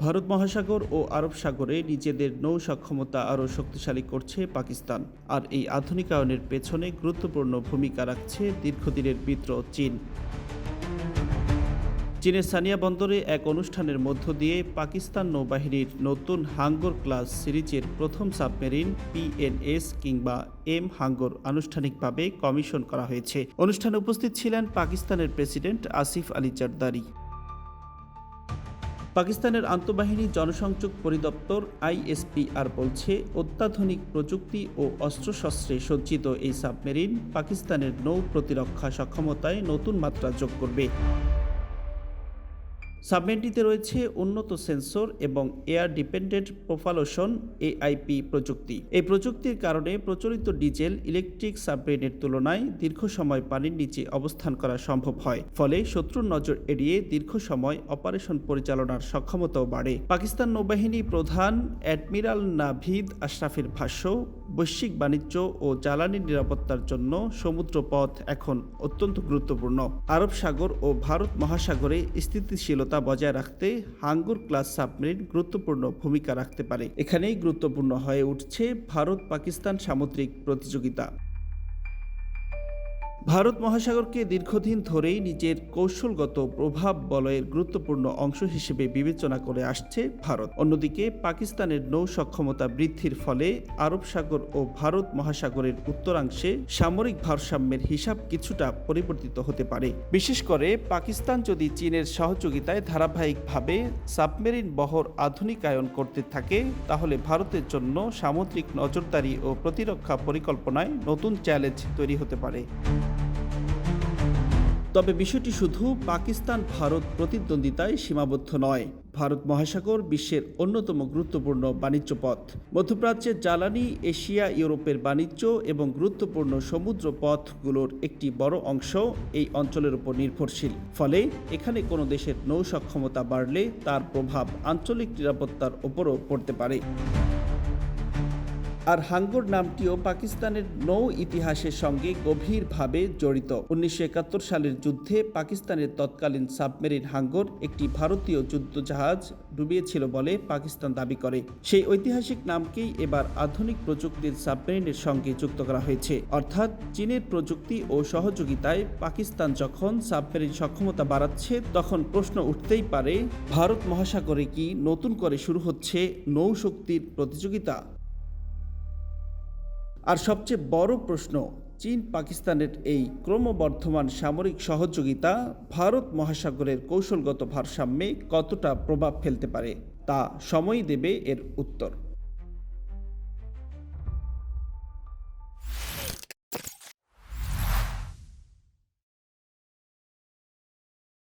ভারত মহাসাগর ও আরব সাগরে নিজেদের নৌ সক্ষমতা আরও শক্তিশালী করছে পাকিস্তান। আর এই আধুনিকায়নের পেছনে গুরুত্বপূর্ণ ভূমিকা রাখছে দীর্ঘদিনের মিত্র চীন। চীনের সানিয়া বন্দরে এক অনুষ্ঠানের মধ্য দিয়ে পাকিস্তান নৌবাহিনীর নতুন হাঙ্গর ক্লাস সিরিজের প্রথম সাবমেরিন পিএনএস কিংবা এম হাঙ্গর আনুষ্ঠানিকভাবে কমিশন করা হয়েছে। অনুষ্ঠানে উপস্থিত ছিলেন পাকিস্তানের প্রেসিডেন্ট আসিফ আলী জারদারি। পাকিস্তানের আন্তঃবাহিনী জনসংযোগ পরিদপ্তর আইএসপিআর বলছে, অত্যাধুনিক প্রযুক্তি ও অস্ত্রশস্ত্রে সজ্জিত এই সাবমেরিন পাকিস্তানের নৌ প্রতিরক্ষা সক্ষমতায় নতুন মাত্রা যোগ করবে। সাবমেরিনটিতে রয়েছে উন্নত সেন্সর এবং এয়ার ডিপেন্ডেন্ট প্রোপালশন এআইপি প্রযুক্তি। এই প্রযুক্তির কারণে প্রচলিত ডিজেল ইলেকট্রিক সাবমেরিনের তুলনায় দীর্ঘ সময় পানির নিচে অবস্থান করা সম্ভব হয়। ফলে শত্রুর নজর এড়িয়ে দীর্ঘ সময় অপারেশন পরিচালনার সক্ষমতাও বাড়ে। পাকিস্তান নৌবাহিনী প্রধান অ্যাডমিরাল নাভিদ আশরাফের ভাষ্য, বৈশ্বিক বাণিজ্য ও জ্বালানি নিরাপত্তার জন্য সমুদ্রপথ এখন অত্যন্ত গুরুত্বপূর্ণ। আরব সাগর ও ভারত মহাসাগরে স্থিতিশীলতা বজায় রাখতে হাঙ্গর ক্লাস সাবমেরিন গুরুত্বপূর্ণ ভূমিকা রাখতে পারে। এখানেই গুরুত্বপূর্ণ হয়ে উঠছে ভারত পাকিস্তান সামুদ্রিক প্রতিযোগিতা। ভারত মহাসাগরকে দীর্ঘদিন ধরেই নিজের কৌশলগত প্রভাব বলয়ের গুরুত্বপূর্ণ অংশ হিসেবে বিবেচনা করে আসছে ভারত। অন্যদিকে পাকিস্তানের নৌ সক্ষমতা বৃদ্ধির ফলে আরব সাগর ও ভারত মহাসাগরের উত্তরাংশে সামরিক ভারসাম্যের হিসাব কিছুটা পরিবর্তিত হতে পারে। বিশেষ করে পাকিস্তান যদি চীনের সহযোগিতায় ধারাবাহিকভাবে সাবমেরিন বহর আধুনিকায়ন করতে থাকে, তাহলে ভারতের জন্য সামুদ্রিক নজরদারি ও প্রতিরক্ষা পরিকল্পনায় নতুন চ্যালেঞ্জ তৈরি হতে পারে। তবে বিষয়টি শুধু পাকিস্তান ভারত প্রতিদ্বন্দ্বিতায় সীমাবদ্ধ নয়। ভারত মহাসাগর বিশ্বের অন্যতম গুরুত্বপূর্ণ বাণিজ্য পথ। মধ্যপ্রাচ্যের জ্বালানি, এশিয়া ইউরোপের বাণিজ্য এবং গুরুত্বপূর্ণ সমুদ্র পথগুলোর একটি বড় অংশ এই অঞ্চলের উপর নির্ভরশীল। ফলে এখানে কোনো দেশের নৌ সক্ষমতা বাড়লে তার প্রভাব আঞ্চলিক নিরাপত্তার উপরও পড়তে পারে। আর হাঙ্গর নামটিও পাকিস্তানের নৌ ইতিহাসের সঙ্গে গভীরভাবে জড়িত। 1971 সালের যুদ্ধে পাকিস্তানের তৎকালীন সাবমেরিন হাঙ্গর একটি ভারতীয় যুদ্ধজাহাজ ডুবিয়েছিল বলে পাকিস্তান দাবি করে। সেই ঐতিহাসিক নামকেই এবার আধুনিক প্রযুক্তির সাবমেরিনের সঙ্গে যুক্ত করা হয়েছে। অর্থাৎ চীনের প্রযুক্তি ও সহযোগিতায় পাকিস্তান যখন সাবমেরিন সক্ষমতা বাড়াচ্ছে, তখন প্রশ্ন উঠতেই পারে, ভারত মহাসাগরে কি নতুন করে শুরু হচ্ছে নৌশক্তির প্রতিযোগিতা? আর সবচেয়ে বড় প্রশ্ন, চীন পাকিস্তানের এই ক্রমবর্ধমান সামরিক সহযোগিতা ভারত মহাসাগরের কৌশলগত ভারসাম্যে কতটা প্রভাব ফেলতে পারে, তা সময়ই দেবে এর উত্তর।